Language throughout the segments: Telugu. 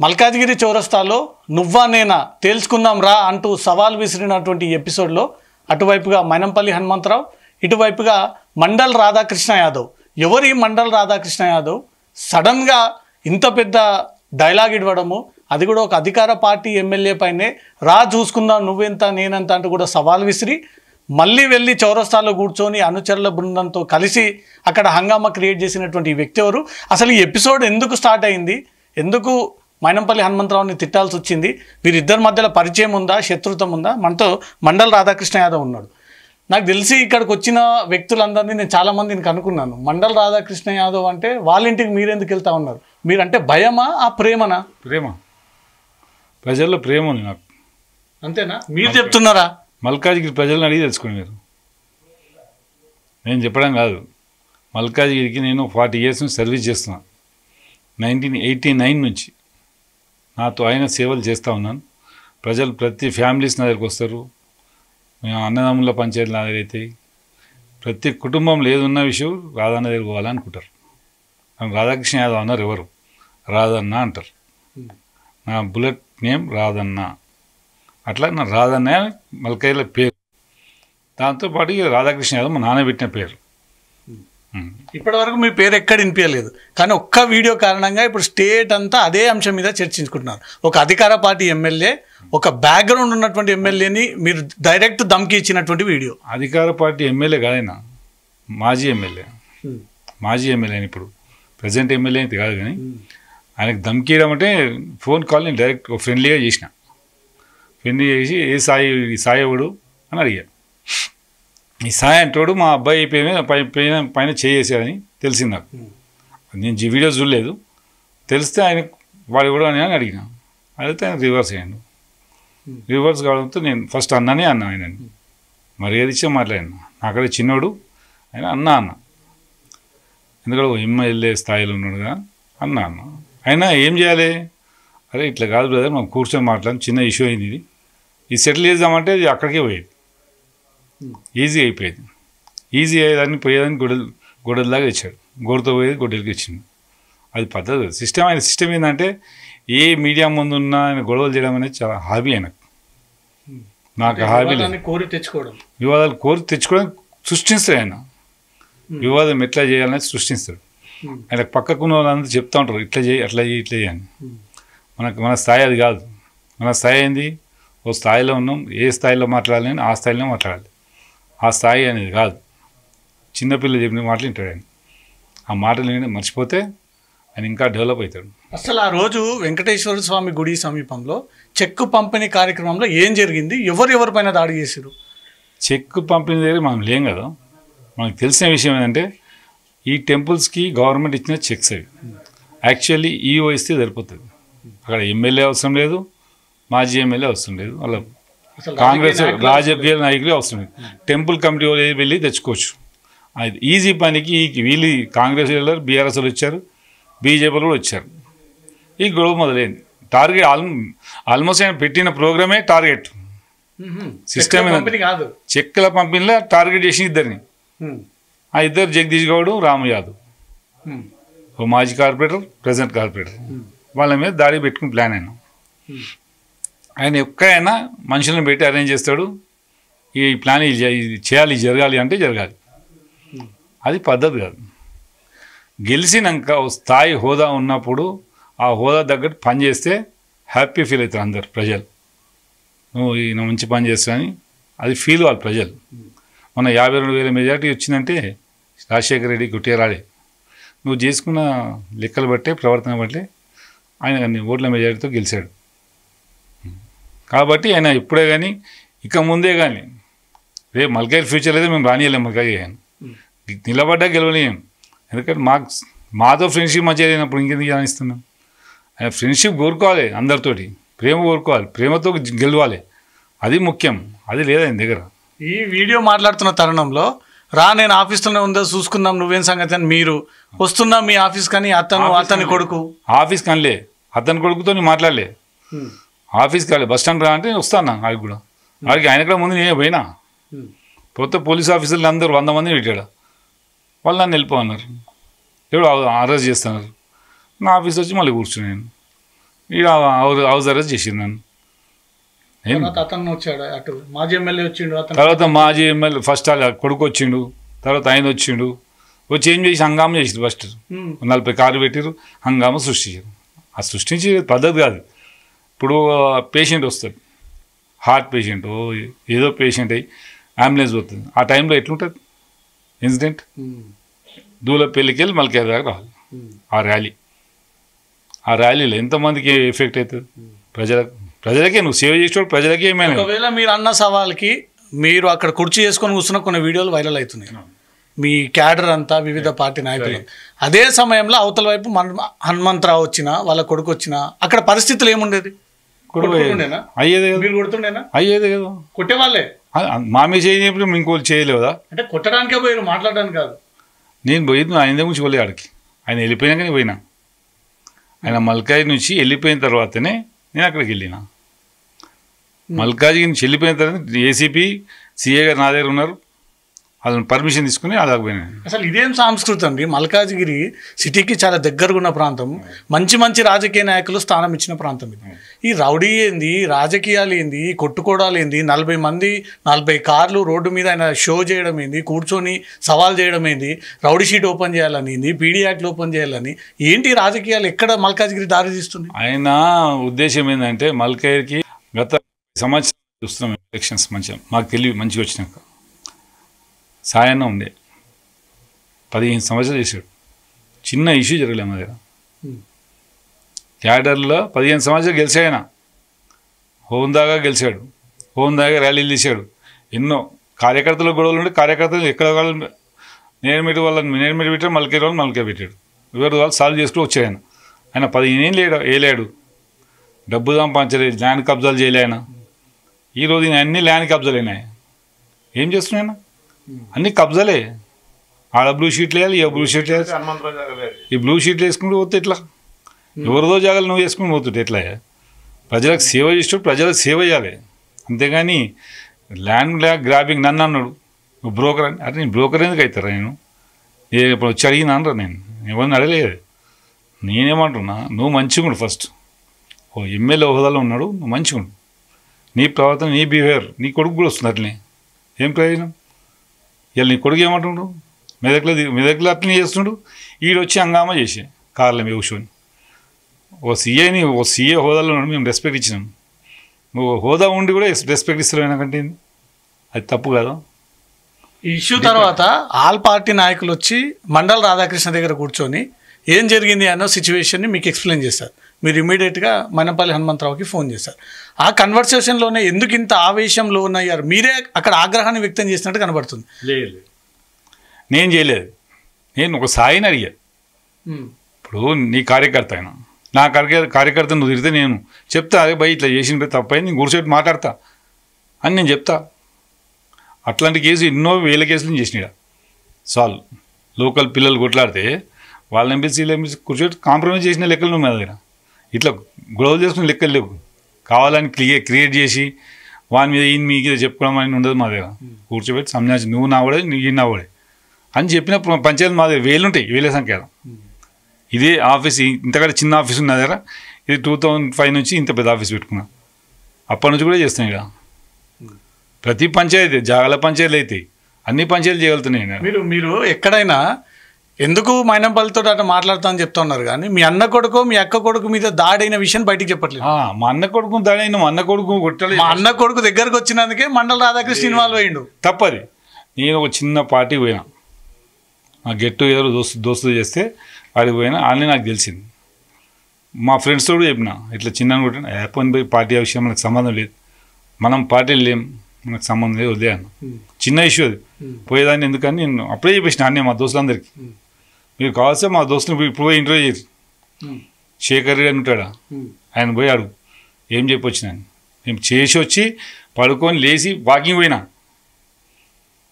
మల్కాజ్గిరి చౌరస్తాలో నువ్వా నేనా తేల్చుకుందాం రా అంటూ సవాల్ విసిరినటువంటి ఎపిసోడ్లో అటువైపుగా మైనంపల్లి హనుమంతరావు, ఇటువైపుగా మండల్ రాధాకృష్ణ యాదవ్. ఎవరి మండల్ రాధాకృష్ణ యాదవ్ సడన్గా ఇంత పెద్ద డైలాగ్ ఇవ్వడము, అది కూడా ఒక అధికార పార్టీ ఎమ్మెల్యే పైనే రా చూసుకుందాం నువ్వెంత నేనంత అంటూ కూడా సవాల్ విసిరి మళ్ళీ వెళ్ళి చౌరస్తాలో కూర్చొని అనుచరుల బృందంతో కలిసి అక్కడ హంగామా క్రియేట్ చేసినటువంటి వ్యక్తి ఎవరు? అసలు ఈ ఎపిసోడ్ ఎందుకు స్టార్ట్ అయింది? ఎందుకు మైనంపల్లి హనుమంతరావుని తిట్టాల్సి వచ్చింది? వీరిద్దరి మధ్యలో పరిచయం ఉందా, శత్రుత్వం ఉందా? మనతో మండల్ రాధాకృష్ణ యాదవ్ ఉన్నాడు. నాకు తెలిసి ఇక్కడికి వచ్చిన వ్యక్తులందరినీ నేను చాలామందిని కనుక్కున్నాను. మండల్ రాధాకృష్ణ యాదవ్ అంటే వాళ్ళ ఇంటికి మీరెందుకు వెళ్తా ఉన్నారు? మీరంటే భయమా, ఆ ప్రేమనా? ప్రేమ, ప్రజల్లో ప్రేమ ఉంది నాకు. అంతేనా? మీరు చెప్తున్నారా? మల్కాజ్గిరి ప్రజలను అడిగి తెలుసుకోండి మీరు. నేను చెప్పడం కాదు. మల్కాజ్గిరికి నేను 40 years నుంచి సర్వీస్ చేస్తున్నాను. 1989 నుంచి నాతో ఆయన సేవలు చేస్తూ ఉన్నాను. ప్రజలు ప్రతి ఫ్యామిలీస్ నా దగ్గరికి వస్తారు. మేము అన్నదమ్ముల పంచాయతీలు నా దగ్గర అవుతాయి. ప్రతి కుటుంబంలో ఏదున్న విషయం రాధన్న దగ్గర పోవాలనుకుంటారు. రాధాకృష్ణ యాదవ్ అన్నారు, ఎవరు రాధన్న అంటారు. నా బుల్లెట్ నేమ్ రాధన్న. అట్లా నా రాధన్న మల్కాజ్గిరిలో పేరు. దాంతోపాటు రాధాకృష్ణ యాదవ్ మా నాన్న పెట్టిన పేరు. ఇప్పటి వరకు మీ పేరు ఎక్కడ వినిపించలేదు, కానీ ఒక్క వీడియో కారణంగా ఇప్పుడు స్టేట్ అంతా అదే అంశం మీద చర్చించుకుంటున్నారు. ఒక అధికార పార్టీ ఎమ్మెల్యే, ఒక బ్యాక్గ్రౌండ్ ఉన్నటువంటి ఎమ్మెల్యేని మీరు డైరెక్ట్ దమ్కి ఇచ్చినటువంటి వీడియో. అధికార పార్టీ ఎమ్మెల్యే కాదైనా మాజీ ఎమ్మెల్యే. మాజీ ఎమ్మెల్యే అని, ఇప్పుడు ప్రజెంట్ ఎమ్మెల్యే అయితే కాదు. కానీ ఆయనకు దమ్కియడం అంటే ఫోన్ కాల్ నేను డైరెక్ట్ ఫ్రెండ్లీగా చేసిన. ఫ్రెండ్లీ చేసి ఏ సాయి, ఈ సాయి ఎవడు అని అడిగా. ఈ సాయి అంటాడు మా అబ్బాయి పైన చేసేసాడని తెలిసింది నాకు. నేను వీడియో చూడలేదు. తెలిస్తే ఆయన వాడు ఎవడు అని అడిగిన. అడిగితే ఆయన రివర్స్ అయ్యాడు. రివర్స్ కావడంతో నేను ఫస్ట్ అన్నానే అన్నా ఆయనని. మర్యాద ఇచ్చే మాట్లాడినా. నాకడే చిన్నోడు ఆయన అన్న ఎందుకంటే ఎమ్మెల్యే స్థాయిలో ఉన్నాడుగా అన్న. అయినా ఏం చేయాలి? అరే ఇట్లా కాదు బ్రదర్, మనం కూర్చొని మాట్లాడడం, చిన్న ఇష్యూ అయింది, ఇది సెటిల్ చేద్దామంటే ఇది అక్కడికే పోయేది. ఈజీ అయిపోయేది. ఈజీ అయ్యేదాన్ని పోయేదాన్ని గొడవలాగా ఇచ్చాడు. గొడవతో పోయేది గొడ్డలకి ఇచ్చింది. అది పద్ధతి, సిస్టమ్. ఆయన సిస్టమ్ ఏంటంటే ఏ మీడియా ముందు ఉన్న ఆయన గొడవలు చేయడం అనేది చాలా హాబీ ఆయనకు. నాకు హాబీ లేదు. వివాదాలు కోరి తెచ్చుకోవడం సృష్టిస్తాడు ఆయన. వివాదం ఎట్లా చేయాలనేది సృష్టిస్తాడు. ఆయన పక్కకున్న వాళ్ళందరూ చెప్తూ ఉంటారు, ఇట్లా చేయి, అట్లా చేయి, ఇట్లా చేయని. మన స్థాయి అది కాదు. మన స్థాయి ఏంది? ఓ స్థాయిలో ఉన్నాం. ఏ స్థాయిలో మాట్లాడాలని ఆ స్థాయిలో మాట్లాడాలి. ఆ స్థాయి అనేది కాదు. చిన్నపిల్లలు చెప్పిన మాటలు వింటాడు ఆయన. ఆ మాటలు విని మర్చిపోతే ఆయన ఇంకా డెవలప్ అవుతాడు. అసలు ఆ రోజు వెంకటేశ్వర స్వామి గుడి సమీపంలో చెక్కు పంపిణీ కార్యక్రమంలో ఏం జరిగింది? ఎవరిపైన దాడి చేశారు? చెక్కు పంపిణీ దగ్గర మనం లేం కదా. మనకు తెలిసిన విషయం ఏంటంటే ఈ టెంపుల్స్కి గవర్నమెంట్ ఇచ్చిన చెక్స్ అవి. యాక్చువల్లీ ఈఓ ఇస్తే సరిపోతుంది. అక్కడ ఎమ్మెల్యే అవసరం లేదు, మాజీ ఎమ్మెల్యే అవసరం లేదు, వాళ్ళ కాంగ్రెస్ రాజకీయ నాయకులే అవసరం లేదు. టెంపుల్ కమిటీ వెళ్ళి తెచ్చుకోవచ్చు. అది ఈజీ పనికి వీళ్ళు కాంగ్రెస్ వెళ్ళారు, బీఆర్ఎస్ వాళ్ళు వచ్చారు, బీజేపీలు కూడా వచ్చారు. ఈ గొడవ మొదలైంది. టార్గెట్ ఆల్మోస్ట్ ఆయన పెట్టిన ప్రోగ్రామే టార్గెట్. సిస్టమ్ చెక్కుల పంపిణీలో టార్గెట్ చేసిన ఇద్దరిని. ఆ ఇద్దరు జగదీష్ గౌడ్, రాము యాదవ్, ఓ మాజీ కార్పొరేటర్, ప్రజెంట్ కార్పొరేటర్. వాళ్ళ మీద దాడి పెట్టుకుని ప్లాన్ అయినా. ఆయన ఎక్కడైనా మనుషులను పెట్టి అరేంజ్ చేస్తాడు. ఈ ప్లాన్ చేయాలి, జరగాలి అంటే జరగాలి. అది పద్ధతి కాదు. గెలిచినాక స్థాయి హోదా ఉన్నప్పుడు ఆ హోదా తగ్గట్టు పని చేస్తే హ్యాపీ ఫీల్ అవుతారు అందరు ప్రజలు. నువ్వు ఈయన మంచి పని చేస్తావని అది ఫీల్ వాళ్ళు ప్రజలు. మన 52,000 మెజార్టీ వచ్చిందంటే రాజశేఖర రెడ్డి గుట్టిగా రాడే. నువ్వు చేసుకున్న లెక్కలు బట్టే, ప్రవర్తన బట్టే ఆయన అన్ని ఓట్ల మెజార్టీతో గెలిచాడు. కాబట్టి ఆయన ఇప్పుడే కానీ ఇక ముందే కానీ రేపు మల్కాజ్గిరి ఫ్యూచర్ అయితే మేము రానియలేము. మల్కాజ్గిరి కానీ నిలబడ్డా గెలవలేము. ఎందుకంటే మాతో ఫ్రెండ్షిప్ మంచిగా లేనప్పుడు ఇంకెందుకు రాణిస్తున్నాం? ఆయన ఫ్రెండ్షిప్ కోరుకోవాలి, అందరితోటి ప్రేమ కోరుకోవాలి, ప్రేమతో గెలవాలి. అది ముఖ్యం. అది లేదా ఆయన దగ్గర. ఈ వీడియో మాట్లాడుతున్న తరుణంలో రా నేను ఆఫీస్లోనే ఉందో చూసుకుందాం నువ్వేం సంగతి అని మీరు వస్తున్నా మీ ఆఫీస్ కానీ అతని కొడుకు ఆఫీస్ కనిలే, అతని కొడుకుతో నేను మాట్లాడలే. ఆఫీస్కి వెళ్ళి బస్ స్టాండ్ రా అంటే వస్తాను. ఆడికి కూడా ఆడికి ఆయన కూడా ముందు నేను పోయినా. పోతే పోలీస్ ఆఫీసర్లు అందరూ 100 మందిని పెట్టాడు. వాళ్ళు నన్ను వెళ్ళిపోన్నారు. ఎవరు అరెస్ట్ చేస్తున్నారు. నా ఆఫీస్ వచ్చి మళ్ళీ కూర్చున్నాను. ఇక హౌస్ అరెస్ట్ చేసింది నన్ను. అతను వచ్చాడు, అటు మాజీ ఎమ్మెల్యే వచ్చిండు, తర్వాత మాజీ ఎమ్మెల్యే ఫస్ట్ వాళ్ళ కొడుకు వచ్చిండు, తర్వాత ఆయన వచ్చిండు. వచ్చి ఏం చేసి హంగామా చేసిండు. ఫస్ట్ 40 కార్లు పెట్టిరు, హంగామా సృష్టించారు. ఆ సృష్టించే పద్ధతి కాదు. ఇప్పుడు పేషెంట్ వస్తాడు, హార్ట్ పేషెంట్, ఏదో పేషెంట్ అయ్యి అంబులెన్స్ పోతుంది. ఆ టైంలో ఎట్లుంటుంది ఇన్సిడెంట్? దూలపల్లికి వెళ్ళి మల్కేర్ దాకా రావాలి. ఆ ర్యాలీలో ఎంతమందికి ఎఫెక్ట్ అవుతుంది? ప్రజలకే నువ్వు సేవ చేసేవాడు, ప్రజలకే ఏమైనా. ఒకవేళ మీరు అన్న సవాల్కి మీరు అక్కడ కుర్చీ చేసుకొని కూర్చున్న కొన్ని వీడియోలు వైరల్ అవుతున్నాయి, మీ క్యాడర్ అంతా వివిధ పార్టీ నాయకులు. అదే సమయంలో అవతల వైపు హనుమంతరావు వచ్చిన వాళ్ళ కొడుకు వచ్చిన అక్కడ పరిస్థితులు ఏముండేది? అయ్యేదే మీరు కొడుతుండేనా? అయ్యేదే కదా, కొట్టేవాళ్ళే. మా మీద చేయనప్పుడు ఇంకోటి చేయలేదా? అంటే కొట్టడానికే పోయారు, మాట్లాడడానికి కాదు. నేను పోయింది ఆయన దగ్గర నుంచి పోలే ఆడికి. ఆయన వెళ్ళిపోయినాకనే పోయినా. ఆయన మల్కాజ్ నుంచి వెళ్ళిపోయిన తర్వాతనే నేను అక్కడికి వెళ్ళిన. మల్కాజ్ నుంచి వెళ్ళిపోయిన తర్వాత ఏసీపీ సిఏ గారు నా దగ్గర ఉన్నారు, వాళ్ళని పర్మిషన్ తీసుకుని అలాగపోయినా. అసలు ఇదేం సంస్కృతి అండి? మల్కాజ్గిరి సిటీకి చాలా దగ్గరగా ఉన్న ప్రాంతం, మంచి మంచి రాజకీయ నాయకులు స్థానం ఇచ్చిన ప్రాంతం ఇది. ఈ రౌడీ ఏంది, రాజకీయాలు ఏంది, కొట్టుకోవడాలు ఏంది, 40 మంది 40 కార్లు రోడ్డు మీద ఆయన షో చేయడం ఏంది, కూర్చొని సవాల్ చేయడం ఏంది, రౌడీ షీట్ ఓపెన్ చేయాలని, పీడీ యాక్ట్లు ఓపెన్ చేయాలని, ఏంటి రాజకీయాలు ఎక్కడ మల్కాజ్గిరి దారి తీస్తుంది? ఆయన ఉద్దేశం ఏంటంటే మల్కాజ్గిరికి గత సంవత్సరం చూస్తున్నాం ఎలక్షన్స్ మంచిగా మాకు తెలివి మంచిగా వచ్చినాక సాయన్న ఉండే 15 సంవత్సరాలు చేశాడు. చిన్న ఇష్యూ జరగలేదు మా దగ్గర. క్యాడర్లో 15 సంవత్సరాలు గెలిచాడు ఆయన. హోందాగా గెలిచాడు, హోందాగా ర్యాలీలు తీశాడు. ఎన్నో కార్యకర్తల గొడవలు ఉంటే కార్యకర్తలు ఎక్కడ వాళ్ళు నేర్మిటి పెట్టాడు, మల్కే పెట్టాడు. ఎవరు వాళ్ళు సాల్వ్ చేసుకుని వచ్చాడు ఆయన. ఆయన 15 ఏళ్ళు వేయలేడు, డబ్బు సంపాదించలేదు, ల్యాండ్ కబ్జాలు చేయలే ఆయన. ఈరోజు ఈయన అన్ని ల్యాండ్ కబ్జాలు అయినాయి. ఏం చేస్తున్నాయి? అన్ని కబ్జాలే. ఆడ బ్లూ షీట్లు వేయాలి, ఈ బ్లూ షీట్లు వేయాలి. ఈ బ్లూ షీట్లు వేసుకుంటూ పోతే ఎట్లా? ఎవరిదో జాగాలు నువ్వు వేసుకుని పోతుంటే ఎట్లా? ప్రజలకు సేవ చేస్తూ ప్రజలకు సేవ చేయాలి, అంతేగాని ల్యాండ్ గ్రాబింగ్. నన్ను అన్నాడు నువ్వు బ్రోకర్ అని. అరే నేను బ్రోకర్ ఎందుకు అవుతారా? నేను ఇప్పుడు వచ్చి అడిగినా అనరా? నేను ఎవరిని అడగలేదు. నేనేమంటున్నా, నువ్వు మంచిగా ఉండు ఫస్ట్. ఎమ్మెల్యే హోదాలో ఉన్నాడు, నువ్వు మంచిగా ఉండు. నీ ప్రవర్తన, నీ బిహేవియర్ నీ కొడుకు కూడా వస్తుంది అట్లనే. ఏం ప్రయోజనం? ఇలా నీ కొడుకు ఏమంటుండు? మెదక్లో అట్లనే చేస్తుండు. ఈడొచ్చి హంగామా చేసి కార్ల మీద కూర్చొని ఓ సీఏ హోదాలో ఉన్నాడు, మేము రెస్పెక్ట్ ఇచ్చినాం. నువ్వు హోదా ఉండి కూడా రెస్పెక్ట్ ఇస్తారు కంటే అది తప్పు కదా. ఈ ఇష్యూ తర్వాత ఆల్ పార్టీ నాయకులు వచ్చి మండల రాధాకృష్ణ దగ్గర కూర్చొని ఏం జరిగింది అన్న సిచ్యువేషన్ని మీకు ఎక్స్ప్లెయిన్ చేస్తారు. మీరు ఇమీడియట్గా మైనంపల్లి హనుమంతరావుకి ఫోన్ చేశారు. ఆ కన్వర్సేషన్లోనే ఎందుకు ఇంత ఆవేశంలో ఉన్నాయారు? మీరే అక్కడ ఆగ్రహాన్ని వ్యక్తం చేసినట్టు కనబడుతుంది. లేదు, నేను చేయలేదు. నేను ఒక సాయిని అడిగా. ఇప్పుడు నీ కార్యకర్త అయినా నా కార్యకర్త నువ్వు తిరిగితే నేను చెప్తా, అదే భయ్ ఇట్లా చేసిన తప్పైంది, నేను కూర్చోబెట్టి మాట్లాడతా అని నేను చెప్తా. అట్లాంటి కేసు ఎన్నో వేల కేసులు చేసినా సాల్వ్. లోకల్ పిల్లలు కొట్లాడితే వాళ్ళని ఎంపీసీలు కూర్చోబెట్టి కాంప్రమైజ్ చేసిన లెక్కలు మా దగ్గర. ఇట్లా గొడవలు చేసుకుని లెక్కలు లేవు. కావాలని క్రియేట్ చేసి వాని మీద ఈయన మీకు చెప్పుకోవడం అని ఉండదు మా దగ్గర. కూర్చోబెట్టి సంజాసి నువ్వు నావాడే, నువ్వు ఈయన నావాడే అని చెప్పిన పంచాయతీ మా దగ్గర వేలు ఉంటాయి, వేల సంఖ్య. ఇదే ఆఫీస్ ఇంతకంటే చిన్న ఆఫీస్ ఉన్న దగ్గర ఇది 2005 నుంచి ఇంత పెద్ద ఆఫీస్ పెట్టుకున్నా. అప్పటి నుంచి కూడా చేస్తాను. ఇక ప్రతి పంచాయతీ, జాగాల పంచాయతీలు అయితే అన్ని పంచాయతీలు చేయగలుగుతున్నాయి. మీరు ఎక్కడైనా ఎందుకు మైనంపల్లితో అట్లా మాట్లాడుతామని చెప్తున్నారు, కానీ మీ అన్న కొడుకు మీ అక్క కొడుకు మీద దాడైన విషయం బయటికి చెప్పట్లేదు. మా అన్న కొడుకు దాడైన, మా అన్న కొడుకు కొట్టలేదు. మా అన్న కొడుకు దగ్గరకు వచ్చినందుకే మండల రాధాకృష్ణ ఇన్వాల్వ్ అయ్యిండు. తప్పది. నేను ఒక చిన్న పార్టీకి పోయినా, ఆ గెట్ టుగెదర్ దోస్తులు చేస్తే ఆడికి పోయినా, ఆడనే నాకు తెలిసింది. మా ఫ్రెండ్స్ కూడా చెప్పిన ఇట్లా చిన్న కొట్టిన యాపన్ పోయి పార్టీ విషయం మనకు సంబంధం లేదు, మనం పార్టీలు లేం, మనకు సంబంధం లేదు, వదిలే అన్న. చిన్న ఇష్యూ అది, పోయేదాన్ని ఎందుకని నేను అప్పుడే చెప్పేసిన అన్నీ మా దోస్తులందరికీ. మీరు కావాల్సే మా దోస్తుని ఇప్పుడు పోయి ఇంటర్వ్యూ చేసి శేఖర్ అని ఉంటాడా, ఆయన పోయి అడుగు ఏం చెప్పొచ్చినాను. నేను చేసి వచ్చి పడుకొని లేచి వాకింగ్ పోయినా.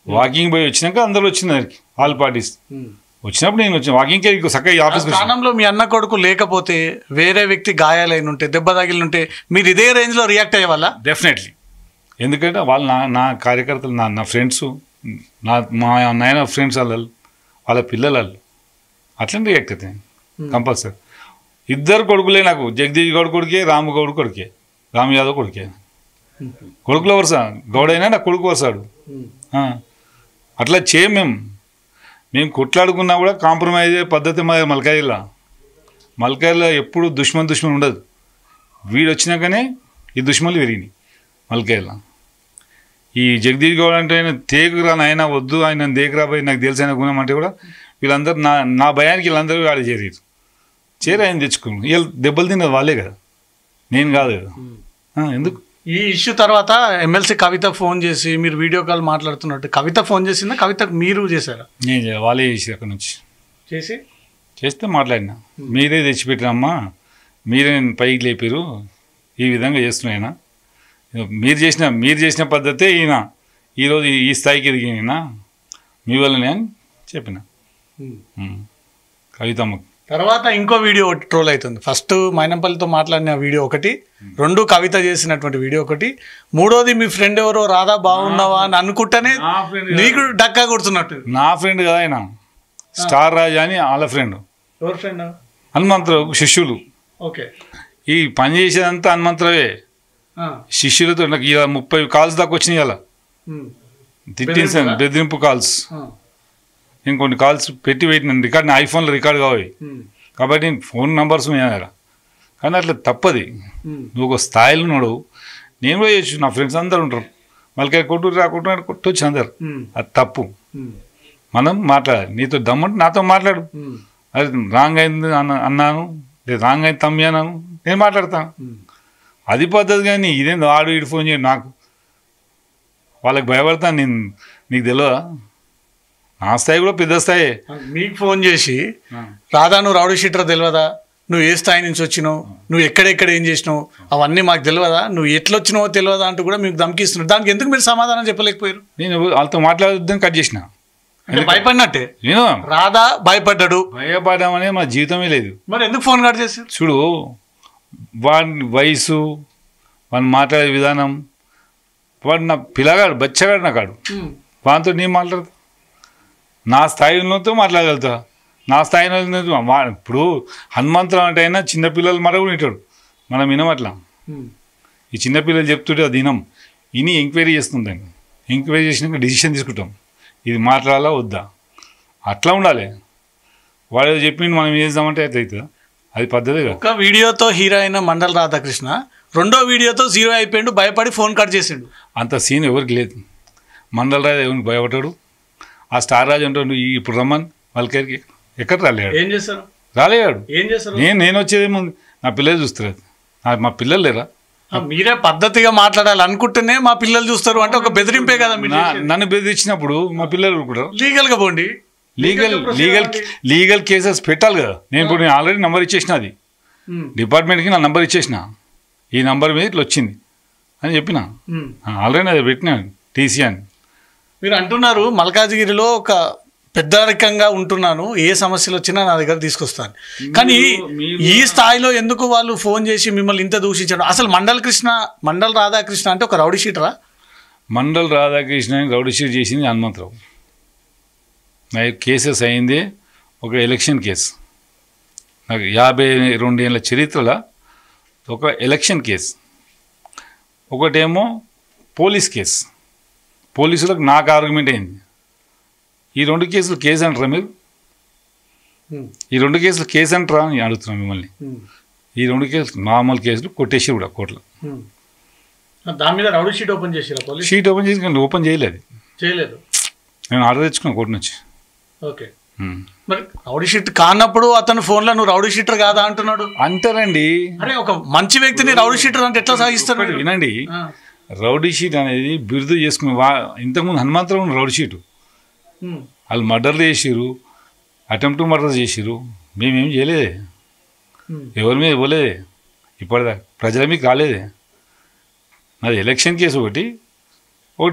వాకింగ్ పోయి వచ్చినాక అందరూ వచ్చింది దానికి, ఆల్ పార్టీస్ వచ్చినప్పుడు నేను వచ్చిన వాకింగ్కే చక్కగా ఆఫీస్ స్థానంలో మీ అన్న కొడుకు లేకపోతే వేరే వ్యక్తి గాయాలైన ఉంటే, దెబ్బ తగిలి ఉంటే మీరు ఇదే రేంజ్లో రియాక్ట్ అయ్యే వాళ్ళ? డెఫినెట్లీ. ఎందుకంటే వాళ్ళు నా కార్యకర్తలు, నా ఫ్రెండ్స్, మా నాయన ఫ్రెండ్స్ వాళ్ళ పిల్లలు అట్లనే రియాక్ట్ అవుతాయి కంపల్సరీ. ఇద్దరు కొడుకులే నాకు, జగదీష్ గౌడ్ కొడుకే, రాము గౌడ్ కొడుకే, రామ్ యాదవ్ కొడుకే. కొడుకులో వరుస గౌడైనా నాకు కొడుకు వరుసాడు. అట్లా చేయం మేము కొట్లాడుకున్నా కూడా కాంప్రమైజ్ అయ్యే పద్ధతి మా మల్కాయిలో ఎప్పుడు దుష్మన్ ఉండదు. వీడు వచ్చినాకనే ఈ దుష్మన్లు విరిగినాయి మల్కాయిలో. ఈ జగదీష్ గౌడ్ అంటే ఆయన తేకురా నాయన వద్దు, ఆయన దేకురాబోయి నాకు తెలిసి ఆయన గుణం అంటే కూడా వీళ్ళందరూ నా భయానికి వీళ్ళందరూ వాడు చేరి ఆయన తెచ్చుకున్నాను. వీళ్ళు దెబ్బలు తిన్నది వాళ్ళే కదా, నేను కాదు కదా. ఎందుకు ఈ ఇష్యూ తర్వాత ఎమ్మెల్సీ కవిత ఫోన్ చేసి మీరు వీడియో కాల్ మాట్లాడుతున్నట్టు కవిత ఫోన్ చేసిందా, కవితకు మీరు చేశారా? నేను వాళ్ళే చేసి అక్కడ నుంచి చేస్తే మాట్లాడినా, మీరే తెచ్చిపెట్టిరమ్మా, మీరే పైకి లేపారు, ఈ విధంగా చేస్తున్నాయినా, మీరు చేసిన పద్ధతే ఈయన ఈరోజు ఈ స్థాయికి ఎదిగినా మీ వల్లనే అని చెప్పిన కవితమ్మకు. తర్వాత ఇంకో వీడియో ఒకటి ట్రోల్ అవుతుంది. ఫస్ట్ మైనంపల్లితో మాట్లాడిన వీడియో ఒకటి, రెండు కవిత చేసినటువంటి వీడియో ఒకటి, మూడోది మీ ఫ్రెండ్ ఎవరో రాధా బాగున్నావా అని అనుకుంటేనే నీకు డక్కా కొడుతున్నట్టు. నా ఫ్రెండ్ కదా ఆయన, స్టార్ రాజా అని వాళ్ళ ఫ్రెండ్. ఎవరు ఫ్రెండ్? హనుమంతరావు శిష్యులు. ఓకే. ఈ పని చేసేదంతా హనుమంతరావే శిష్యులతో. నాకు ఇలా 30 కాల్స్ దాకా వచ్చినాయి. ఇలా తిట్టించాను, బెదిరింపు కాల్స్. నేను కొన్ని కాల్స్ పెట్టినాను రికార్డ్, నా ఐఫోన్లో రికార్డ్ కావాలి కాబట్టి ఫోన్ నెంబర్స్ ఉన్నాయా. కానీ అట్లా తప్పది, నువ్వు ఒక స్థాయిలో నడవు. నేను కూడా చేయొచ్చు, నా ఫ్రెండ్స్ అందరు ఉంటారు, వాళ్ళకి కొట్టొచ్చు అందరు. అది తప్పు. మనం మాట్లాడాలి, నీతో దమ్మంటే నాతో మాట్లాడు. అది రాంగ్ అయింది అన్నాను, లేదు రాంగ్ అయింది తమ్మి అన్నాను, నేను మాట్లాడతాను. అది పద్ధతి. కానీ ఇదేందో ఆడు ఇటు ఫోన్ చేయడు నాకు, వాళ్ళకి భయపడతాను నేను. నీకు తెలియదా, నా స్థాయి కూడా పెద్ద స్థాయి. మీకు ఫోన్ చేసి రాధా నువ్వు రౌడీ షీటర్ తెలియదా, నువ్వు ఏ స్థాయి నుంచి వచ్చినావు, నువ్వు ఎక్కడెక్కడ ఏం చేసినావు అవన్నీ మాకు తెలియదా, నువ్వు ఎట్లా వచ్చినావో తెలియదా అంటూ కూడా మీకు ధమ్కిస్తున్నావు. దానికి ఎందుకు మీరు సమాధానం చెప్పలేకపోయారు? నేను వాళ్ళతో మాట్లాడొద్దని కట్ చేసిన. భయపడినట్టే నేను రాధా భయపడ్డాడు. భయపడమనే మా జీవితమే లేదు. మరి ఎందుకు ఫోన్ కట్ చేసి? చూడు, వాడి వయసు, వాడిని మాట్లాడే విధానం, వాడు నా పిల్లగాడు, బచ్చగాడు నాకాడు. వాడితో నేను మాట్లాడతా, నా స్థాయితో మాట్లాడగలుగుతా. నా స్థాయిలో ఇప్పుడు హనుమంతరావు అంటే అయినా చిన్నపిల్లలు మరొకడు వింటాడు, మనం వినమట్లా. ఈ చిన్నపిల్లలు చెప్తుంటే అది వినం, విని ఎంక్వైరీ చేస్తుందని. ఎంక్వైరీ చేసినాక డిసిషన్ తీసుకుంటాం, ఇది మాట్లాడాలా వద్దా. అట్లా ఉండాలి. వాడు చెప్పింది మనం చేద్దామంటే అవుతుందా? అది పద్ధతి కదా. ఒక వీడియోతో హీరో అయిన మండల్ రాధాకృష్ణ రెండో వీడియోతో జీరో అయిపోయాడు, భయపడి ఫోన్ కట్ చేసిండు. అంత సీన్ ఎవరికి లేదు. మండల్ రాజు ఎవరికి భయపడ్డాడు. ఆ స్టార్ రాజు అంటాడు ఇప్పుడు రమ్మని వాళ్ళకి ఎక్కడ రాలేడు. ఏం చేస్తారు? రాలేడు. ఏం చేస్తారు? నేను వచ్చేదేముంది, నా పిల్లలు చూస్తారు. మా పిల్లలు లేరా? మీరే పద్ధతిగా మాట్లాడాలి అనుకుంటేనే మా పిల్లలు చూస్తారు అంటే ఒక బెదిరింపే కదా. నన్ను బెదిరించినప్పుడు మా పిల్లలు కూడా లీగల్గా పోండి, లీగల్ కేసెస్ పెట్టాలి కదా. నేను ఇప్పుడు ఆల్రెడీ నెంబర్ ఇచ్చేసిన, అది డిపార్ట్మెంట్కి నా నెంబర్ ఇచ్చేసిన, ఈ నెంబర్ మీద ఇట్లా వచ్చింది అని చెప్పిన. ఆల్రెడీ అది పెట్టినా టీసీ అని. మీరు అంటున్నారు మల్కాజ్గిరిలో ఒక పెద్దరికంగా ఉంటున్నాను, ఏ సమస్యలు వచ్చినా నా దగ్గర తీసుకొస్తాను. కానీ ఈ స్థాయిలో ఎందుకు వాళ్ళు ఫోన్ చేసి మిమ్మల్ని ఇంత దూషించారు? అసలు మండల్ రాధాకృష్ణ అంటే ఒక రౌడీ షీటరా? మండల్ రాధాకృష్ణ రౌడీ షీట్ చేసింది హనుమంతరావు. నాకు కేసెస్ అయింది ఒక ఎలక్షన్ కేసు. నాకు 52 ఏళ్ళ చరిత్రలో ఒక ఎలక్షన్ కేసు, ఒకటేమో పోలీస్ కేసు. పోలీసులకు నాకు ఆర్గ్యుమెంట్ అయింది. ఈ 2 కేసులు కేసు అంటారా మీరు? ఈ 2 కేసులు కేసు అంటారా అని అడుగుతున్నాను మిమ్మల్ని. ఈ 2 కేసులు మామూలు కేసులు కొట్టేసి కూడా కోర్టులో. దాని మీద రౌడీ షీట్ ఓపెన్ చేసిరా? పోలీస్ షీట్ ఓపెన్ చేసి కానీ ఓపెన్ చేయలేదు. నేను ఆర్డర్ తెచ్చుకున్నాను కోర్టు నుంచి. ఓకే. మరి రౌడీ షీట్ కానప్పుడు అతను ఫోన్లో నువ్వు రౌడీ షీటర్ కాదా అంటున్నాడు. అంటారండి. అరే ఒక మంచి వ్యక్తిని రౌడీ షీటర్ అంటే ఎట్లా సాగిస్తారు? వినండి, రౌడీ షీట్ అనేది బిరుదు చేసుకుని ఇంతకుముందు హనుమంతరావు రౌడీ షీటు. వాళ్ళు మర్డర్లు చేసిరు, అటెంప్ట్ మర్డర్ చేసిరు, మేమేం చేయలేదే, ఎవరి మీద ఇవ్వలేదే, ఇప్పటిదాకా ప్రజల మీకు రాలేదే. నాది ఎలక్షన్ కేసు ఒకటి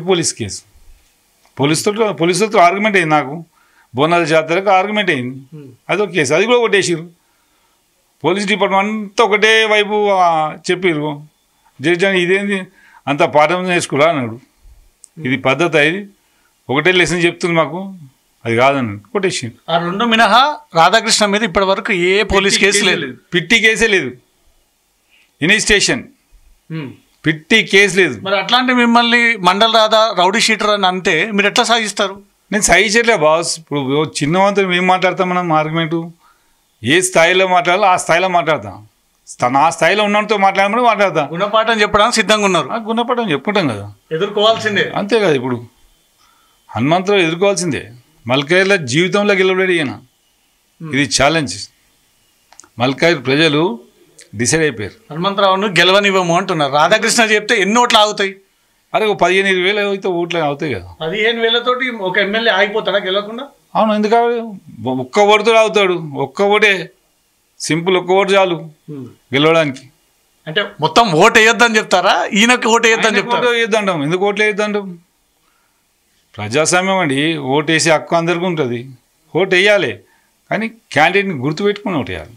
పోలీస్ కేసు. పోలీసులతో ఆర్గ్యుమెంట్ అయింది. నాకు బోనాల జాతరకు ఆర్గ్యుమెంట్ అయింది, అదొక కేసు, అది కూడా కొట్టేసిరు. పోలీస్ డిపార్ట్మెంట్ అంతా ఒకటే వైపు చెప్పిర్రు. జడ్జి ఇదేంది అంత పాఠం నేర్చుకురా అన్నాడు. ఇది పద్ధతి, ఇది ఒకటే లెసన్ చెప్తుంది మాకు, అది కాదని కొట్టేసి ఆ రెండు మినహా రాధాకృష్ణ మీద ఇప్పటి వరకు ఏ పోలీస్ కేసు లేదు. పిట్టి కేసే లేదు, ఇన్వెస్టిగేషన్ పిట్టి కేసు లేదు. మరి అట్లాంటి మిమ్మల్ని మండల్ రాధా రౌడీ షీటర్ అని అంటే మీరు ఎట్లా సాగిస్తారు? నేను సహించట్లే బాస్. ఇప్పుడు చిన్నవంతులు మేము మాట్లాడతాం, మనం ఆర్గ్యుమెంటు ఏ స్థాయిలో మాట్లాడాలో ఆ స్థాయిలో మాట్లాడతాం. నా స్థాయిలో ఉన్నతో మాట్లాడమని మాట్లాడతాం. గుణపాఠం చెప్పడానికి సిద్ధంగా ఉన్నారు. గుణపాఠం చెప్పుకుంటాం కదా, ఎదుర్కోవాల్సిందే. అంతే కదా. ఇప్పుడు హనుమంతరావు ఎదుర్కోవాల్సిందే. మల్కాయిలో జీవితంలో గెలవలేడు ఈయన. ఇది ఛాలెంజ్. మల్కాయి ప్రజలు డిసైడ్ అయిపోయారు, హనుమంతరావును గెలవనివ్వము అంటున్నారు. రాధాకృష్ణ చెప్తే ఎన్ని ఓట్లు ఆగుతాయి? అరే 15,000 అయితే ఓట్లు అవుతాయి కదా. 15,000తోటి ఒక ఎమ్మెల్యే ఆగిపోతాడా గెలవకుండా? అవును, ఎందుకు ఒక్క ఓటుతో ఆగుతాడు. ఒక్క ఓటే సింపుల్, ఒక్క ఓటు చాలు గెలవడానికి. అంటే మొత్తం ఓటు వేయొద్దని చెప్తారా? ఈయనకి ఓటు వేయొద్దని చెప్తారా? వేయొద్దంటాం. ఎందుకు ఓట్లు వేయొద్దంటాం? ప్రజాస్వామ్యం అండి. ఓటు వేసే హక్కు అందరికీ ఉంటుంది. ఓటు వేయాలి, కానీ క్యాండిడేట్ని గుర్తుపెట్టుకుని ఓటు వేయాలి.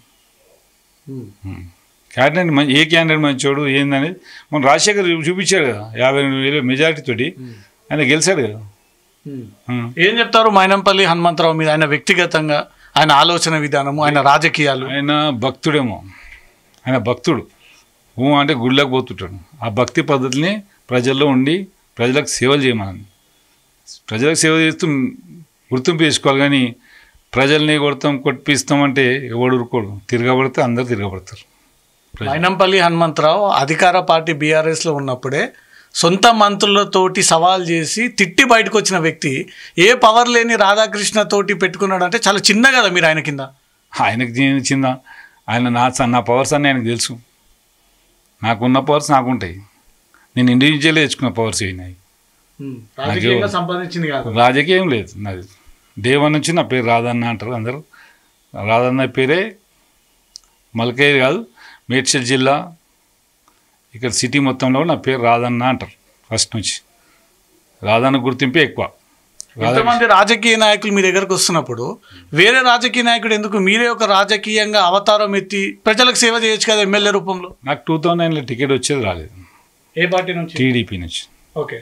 క్యాండిడేట్ మంచి, ఏ క్యాండిడేట్ మంచోడు ఏందనేది మన రాజశేఖర్ చూపించాడు కదా. 52,000 మెజారిటీతోటి ఆయన గెలిచాడు కదా. ఏం చెప్తారు మైనంపల్లి హనుమంతరావు మీద? ఆయన వ్యక్తిగతంగా, ఆయన ఆలోచన విధానము, ఆయన రాజకీయాలు. ఆయన భక్తుడేమో, ఆయన భక్తుడు. అంటే గుళ్ళకి పోతుంటాడు. ఆ భక్తి పద్ధతిని ప్రజల్లో ఉండి ప్రజలకు సేవలు చేయమని, ప్రజలకు సేవ చేస్తూ గుర్తింపు చేసుకోవాలి. కానీ ప్రజల్ని కొట్టిపిస్తామంటే ఎవడు ఊరుకోడు. తిరగబడితే అందరు తిరగబడతారు. మైనంపల్లి హనుమంతరావు అధికార పార్టీ బీఆర్ఎస్లో ఉన్నప్పుడే సొంత మంత్రులతోటి సవాల్ చేసి తిట్టి బయటకు వచ్చిన వ్యక్తి ఏ పవర్ లేని రాధాకృష్ణతోటి పెట్టుకున్నాడు అంటే చాలా చిన్న కదా మీరు ఆయన కింద. ఆయనకి చిన్న, ఆయన నా పవర్స్ అన్నీ ఆయనకు తెలుసు. నాకున్న పవర్స్ నాకుంటాయి. నేను ఇండివిజువల్గా తెచ్చుకున్న పవర్స్ అయినాయి. సంపాదించింది కాదు, రాజకీయం లేదు నాది. డే 1 నుంచి నా పేరు రాధన్న అంటారు అందరూ. రాధన్న పేరే మల్కాయి కాదు, మేడ్చల్ జిల్లా ఇక్కడ సిటీ మొత్తంలో నా పేరు రాధన్న అంటారు ఫస్ట్ నుంచి. రాధన్న గుర్తింపే ఎక్కువ. ఎంతమంది రాజకీయ నాయకులు మీ దగ్గరకు వస్తున్నప్పుడు వేరే రాజకీయ నాయకుడు ఎందుకు? మీరే ఒక రాజకీయంగా అవతారం ఎత్తి ప్రజలకు సేవ చేయొచ్చు కదా ఎమ్మెల్యే రూపంలో. నాకు 2009లో టికెట్ వచ్చేది రాలేదు. ఏ పార్టీ నుంచి? టీడీపీ నుంచి. ఓకే.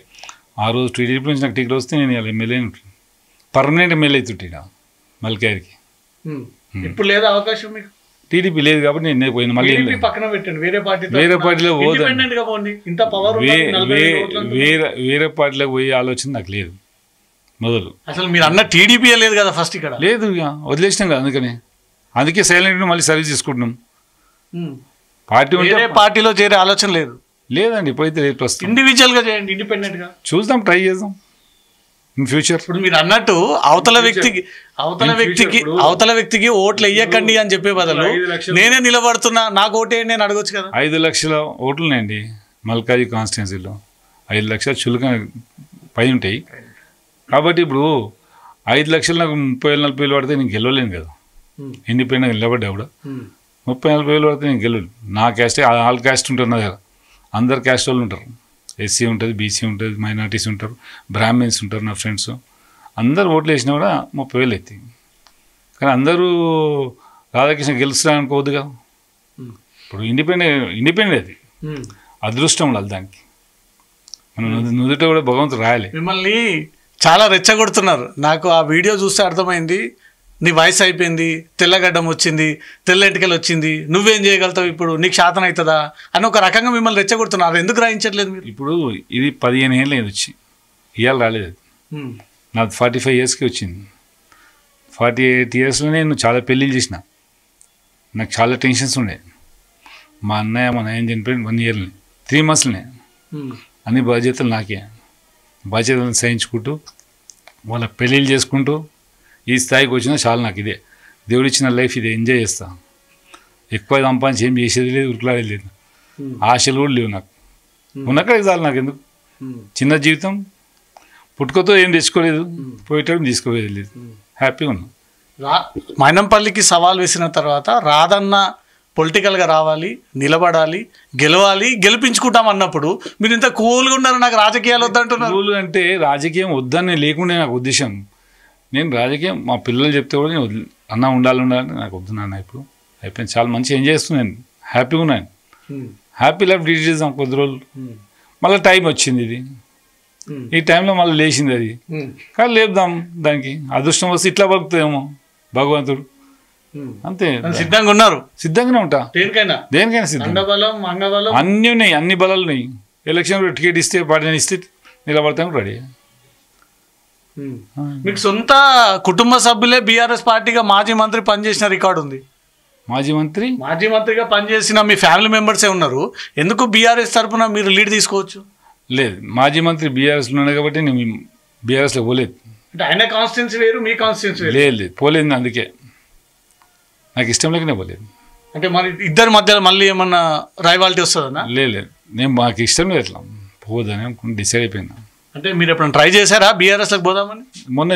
ఆ రోజు టీడీపీ నుంచి నాకు టికెట్ వస్తే నేను ఎమ్మెల్యే, పర్మనెంట్ ఎమ్మెల్యే అవుతుంటా మల్కాయికి. ఇప్పుడు లేదా అవకాశం మీకు? టీడీపీ లేదు కాబట్టి నేను పోయిన మళ్ళీ పక్కన పెట్టండి, వేరే పార్టీలో వేరే పార్టీలోకి పోయే ఆలోచన నాకు లేదు. మొదలు అసలు మీరు అన్న టీడీపీ లేదు కదా ఫస్ట్, ఇక్కడ లేదు, ఇక వదిలేసినాం కదా. అందుకే సైలెంట్ మళ్ళీ సర్వీస్ చేసుకుంటున్నాం. పార్టీ ఉంటే పార్టీలో చేరే ఆలోచన లేదు. లేదండి, ఇప్పుడైతే లేదు. ప్రస్తుతం ఇండివిజువల్గా చేయండి, ఇండిపెండెంట్గా చూద్దాం, ట్రై చేద్దాం ఇన్ ఫ్యూచర్. ఇప్పుడు మీరు అన్నట్టు అవతల వ్యక్తికి ఓట్లు వేయకండి అని చెప్పే బదులు నేనే నిలబడుతున్నా నాకు ఓటేయండి నేను అడగొచ్చు కదా. 5 లక్షల ఓట్లున్నాయండి మల్కాయి కాన్స్టిట్యున్సీలో. 5 లక్షల చులుక పై ఉంటాయి. కాబట్టి ఇప్పుడు 5 లక్షలు నాకు 30,000-40,000 పడితే నేను గెలవలేను కదా. ఇండిపెండెంట్గా నిలబడ్డా కూడా 30,000-40,000 పడితే నేను గెలవలేను. నా క్యాస్టే, ఆల్ క్యాస్ట్ ఉంటారు నా దగ్గర. అందరు క్యాస్ట్ వాళ్ళు ఉంటారు. ఎస్సీ ఉంటుంది, బీసీ ఉంటుంది, మైనార్టీస్ ఉంటారు, బ్రాహ్మిన్స్ ఉంటారు. నా ఫ్రెండ్స్ అందరు ఓట్లు వేసినా కూడా 30,000 అవుతాయి. కానీ అందరూ రాధాకృష్ణ గెలుస్తా అనుకోవద్దు కదా. ఇప్పుడు ఇండిపెండెంట్ అది అదృష్టం ఉండాలి దానికి. మనం నుదుట కూడా భగవంతుడు రాయాలి. మిమ్మల్ని చాలా రెచ్చగొడుతున్నారు. నాకు ఆ వీడియో చూస్తే అర్థమైంది, నీ వయసు అయిపోయింది, తెల్లగడ్డం వచ్చింది, తెల్లెంటికలు వచ్చింది, నువ్వేం చేయగలుగుతావు ఇప్పుడు, నీకు శాతం అవుతుందా అని ఒక రకంగా మిమ్మల్ని రెచ్చగొడుతున్నారు. ఎందుకు గ్రహించట్లేదు మీరు? ఇప్పుడు ఇది 15 ఏళ్ళు నేను వచ్చి ఇవాళ రాలేదు. నాకు 45 ఇయర్స్కి వచ్చింది. 48 ఇయర్స్లో నేను చాలా పెళ్ళిళ్ళు చేసిన. నాకు చాలా టెన్షన్స్ ఉండే. మా నాయన చనిపోయిన 1 ఇయర్ని 3 మంత్స్లోనే. అన్ని బాధ్యతలు నాకే. బాధ్యతలను సహించుకుంటూ వాళ్ళ పెళ్ళిళ్ళు చేసుకుంటూ ఈ స్థాయికి వచ్చినా చాలా. నాకు ఇదే దేవుడు ఇచ్చిన లైఫ్, ఇదే ఎంజాయ్ చేస్తా. ఎక్కువ సంపాదించి ఏం చేసేది లేదు, ఉరుకులాడేది లేదు, ఆశలు కూడా లేవు నాకు. ఉన్నక్కడికి చాలు నాకు. ఎందుకు చిన్న జీవితం, పుట్టుకతో ఏం తెచ్చుకోలేదు, పోయేటప్పుడు తీసుకోలేదు లేదు, హ్యాపీగా ఉన్నాం. మైనంపల్లికి సవాల్ వేసిన తర్వాత రాధన్న పొలిటికల్గా రావాలి, నిలబడాలి, గెలవాలి, గెలిపించుకుంటాం అన్నప్పుడు మీరు ఇంత కూల్గా ఉన్నారు. నాకు రాజకీయాలు వద్దంటున్నారు. కూల్ అంటే రాజకీయం వద్దని లేకుండే నాకు ఉద్దేశం. నేను రాజకీయం మా పిల్లలు చెప్తే కూడా నేను అన్న ఉండాలని నాకు వద్దున్నాను. ఇప్పుడు అయిపోయింది, చాలా మంచిగా ఎంజాయ్ చేస్తున్నాను, హ్యాపీగా ఉన్నాను. హ్యాపీ లైఫ్ లీడ్ చేద్దాం కొద్ది రోజులు. మళ్ళీ టైం వచ్చింది, ఇది ఈ టైంలో మళ్ళీ లేచింది అది. కానీ లేపుదాం దానికి, అదృష్టం వస్తే ఇట్లా బతుకుతాయేమో భగవంతుడు, అంతే. సిద్ధంగా ఉన్నారు? సిద్ధంగానే ఉంటా, దేనికైనా సిద్ధం. అన్ని ఉన్నాయి, అన్ని బలాలు ఉన్నాయి. ఎలక్షన్ టికెట్ ఇస్తే పార్టీ ఇస్తే నిలబడతాం రెడీ. మీకు సొంత కుటుంబ సభ్యులే బీఆర్ఎస్ పార్టీగా మాజీ మంత్రి పనిచేసిన రికార్డు ఉంది. మాజీ మంత్రిగా పనిచేసిన మీ ఫ్యామిలీ మెంబర్సే ఉన్నారు. ఎందుకు బీఆర్ఎస్ తరఫున మీరు లీడ్ తీసుకోవచ్చు? లేదు, మాజీ మంత్రి బీఆర్ఎస్లో ఉన్నాడు కాబట్టి నేను బీఆర్ఎస్లో పోలేదు. అంటే ఆయన కాన్స్టిట్యున్సీ వేరు, మీ కాన్స్టిట్యున్సీ వేరు. లేదు పోలేదు, అందుకే నాకు ఇష్టం లేకనే పోలేదు. అంటే మరి ఇద్దరి మధ్యలో మళ్ళీ ఏమన్నా రైవాలిటీ వస్తుందన్నా? లేదు, నేను మాకు ఇష్టం లేదు అట్లా పోదని అనుకుని డిసైడ్ అయిపోయినా. అంటే మీరు ఎప్పుడైనా ట్రై చేశారా బీఆర్ఎస్లోకి పోదామని? మొన్న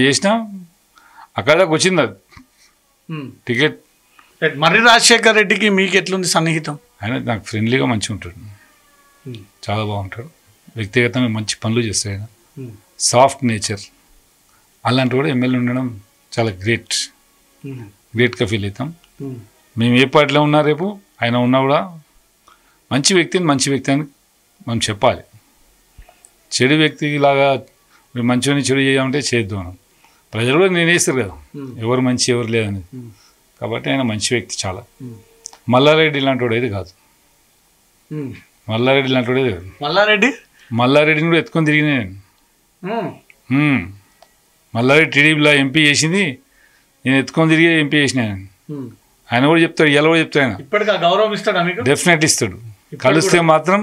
చేసినా అక్కడ దాకా వచ్చింది అది టికెట్. మర్రి రాజశేఖర్ రెడ్డికి మీకు ఎట్లుంది సన్నిహితం? ఆయన నాకు ఫ్రెండ్లీగా మంచిగా ఉంటాడు, చాలా బాగుంటాడు. వ్యక్తిగతంగా మంచి పనులు చేస్తాడు ఆయన, సాఫ్ట్ నేచర్. అలాంటి కూడా ఎమ్మెల్యే ఉండడం చాలా గ్రేట్గా ఫీల్ అవుతాం. మేము ఏ పార్టీలో ఉన్నా రేపు ఆయన ఉన్నా కూడా మంచి వ్యక్తి అని మనం చెప్పాలి. చెడు వ్యక్తిలాగా మీరు మంచిని చెడు చేయాలంటే చేయొద్దు మనం. ప్రజలు కూడా నిర్ణయిస్తారు కదా ఎవరు మంచి ఎవరు లేదని. కాబట్టి ఆయన మంచి వ్యక్తి చాలా. మల్లారెడ్డి లాంటి వాడు అయితే కాదు, మల్లారెడ్డిని కూడా ఎత్తుకొని తిరిగిన నేను. మల్లారెడ్డి టీడీపీలో ఎంపీ చేసింది, నేను ఎత్తుకొని తిరిగి ఎంపీ చేసిన ఆయన కూడా చెప్తాడు, ఎలా కూడా చెప్తాడు ఆయన. గౌరవం ఇస్తాడు, డెఫినెట్లీ ఇస్తాడు. కలిస్తే మాత్రం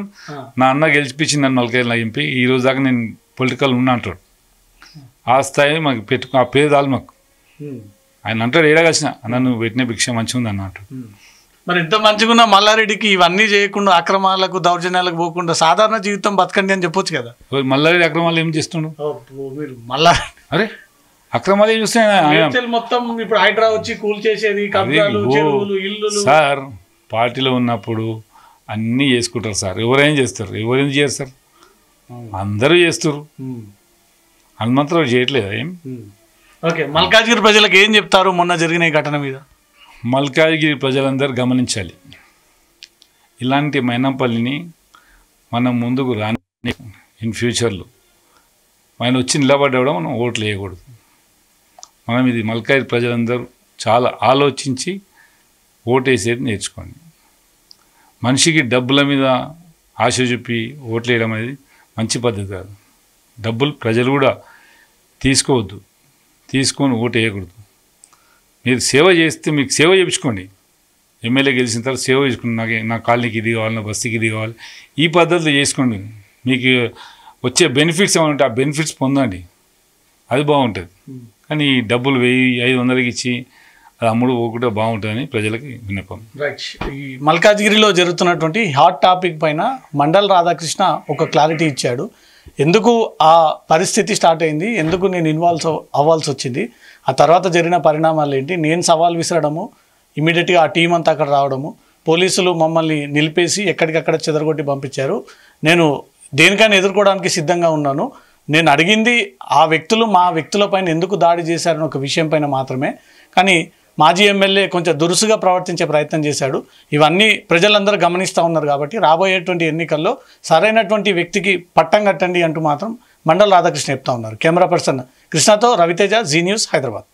నా అన్న గెలిచిపించింది నన్ను 4 ఎంపీ, ఈ రోజు దాకా నేను పొలిటికల్ ఉన్నా అంటాడు. ఆ స్థాయి మాకు ఆ పేరు రాదు మాకు. ఆయన అంటాడు ఏడగలిసిన అన్న నువ్వు పెట్టిన భిక్ష మంచిగా ఉంది అన్న అంటాడు. మరి ఇంత మంచిగా ఉన్న మల్లారెడ్డికి ఇవన్నీ చేయకుండా, అక్రమాలకు దౌర్జన్యాలకు పోకుండా సాధారణ జీవితం బతకండి అని చెప్పొచ్చు కదా. మల్లారెడ్డి అక్రమాలు ఏం చేస్తుండు? అరే అక్రమాలు ఏం చూస్తున్నాయి మొత్తం. ఇప్పుడు హైడ్రా వచ్చి కూల్ చేసేది, సార్ పార్టీలో ఉన్నప్పుడు అన్నీ చేసుకుంటారు సార్. ఎవరైనా చేస్తారు, ఎవరైనా చేయరు సార్, అందరూ చేస్తారు. హనుమంతరావు చేయట్లేదా ఏం? ఓకే, మల్కాజ్గిరి ప్రజలకు ఏం చెప్తారు మొన్న జరిగిన ఈ ఘటన మీద? మల్కాజ్గిరి ప్రజలందరూ గమనించాలి, ఇలాంటి మైనంపల్లిని మనం ముందుకు రాని ఇన్ ఫ్యూచర్లో ఆయన వచ్చి నిలబడ్డా మనం ఓట్లు వేయకూడదు. మనం ఇది మల్కాజ్గిరి ప్రజలందరూ చాలా ఆలోచించి ఓటేసేది నేర్చుకోండి. మనిషికి డబ్బుల మీద ఆశ చూపి ఓట్లు వేయడం అనేది మంచి పద్ధతి కాదు. డబ్బులు ప్రజలు కూడా తీసుకోవద్దు, తీసుకొని ఓటు వేయకూడదు. మీరు సేవ చేస్తే మీకు సేవ చేయించుకోండి. ఎమ్మెల్యే గెలిచిన తర్వాత సేవ చేసుకుని నా కాలనీకి ఇది కావాలి, నా బస్తీకి ఇది కావాలి, ఈ పద్ధతిలో చేసుకోండి. మీకు వచ్చే బెనిఫిట్స్ ఏమంటే ఆ బెనిఫిట్స్ పొందండి, అది బాగుంటుంది. కానీ డబ్బులు 1000-500కి ఇచ్చి అది అమ్ముడు పోకుండా బాగుంటుందని ప్రజలకి విన్నపం. రైట్, ఈ మల్కాజ్గిరిలో జరుగుతున్నటువంటి హాట్ టాపిక్ పైన మండల్ రాధాకృష్ణ ఒక క్లారిటీ ఇచ్చాడు. ఎందుకు ఆ పరిస్థితి స్టార్ట్ అయింది, ఎందుకు నేను ఇన్వాల్వ్ అవ్వాల్సి వచ్చింది, ఆ తర్వాత జరిగిన పరిణామాలు ఏంటి, నేను సవాల్ విసరడము, ఇమీడియట్గా ఆ టీం అంతా అక్కడ రావడము, పోలీసులు మమ్మల్ని నిలిపేసి ఎక్కడికక్కడ చెదరగొట్టి పంపించారు. నేను దేనికైనా ఎదుర్కోవడానికి సిద్ధంగా ఉన్నాను. నేను అడిగింది ఆ వ్యక్తులు మా వ్యక్తులపైన ఎందుకు దాడి చేశారని ఒక విషయం పైన మాత్రమే. కానీ మాజీ ఎమ్మెల్యే కొంచెం దురుసుగా ప్రవర్తించే ప్రయత్నం చేశాడు. ఇవన్నీ ప్రజలందరూ గమనిస్తూ ఉన్నారు. కాబట్టి రాబోయేటువంటి ఎన్నికల్లో సరైనటువంటి వ్యక్తికి పట్టం కట్టండి అంటూ మాత్రం మండల్ రాధాకృష్ణ చెప్తా ఉన్నారు. కెమెరా పర్సన్ కృష్ణతో రవితేజ, జీ న్యూస్, హైదరాబాద్.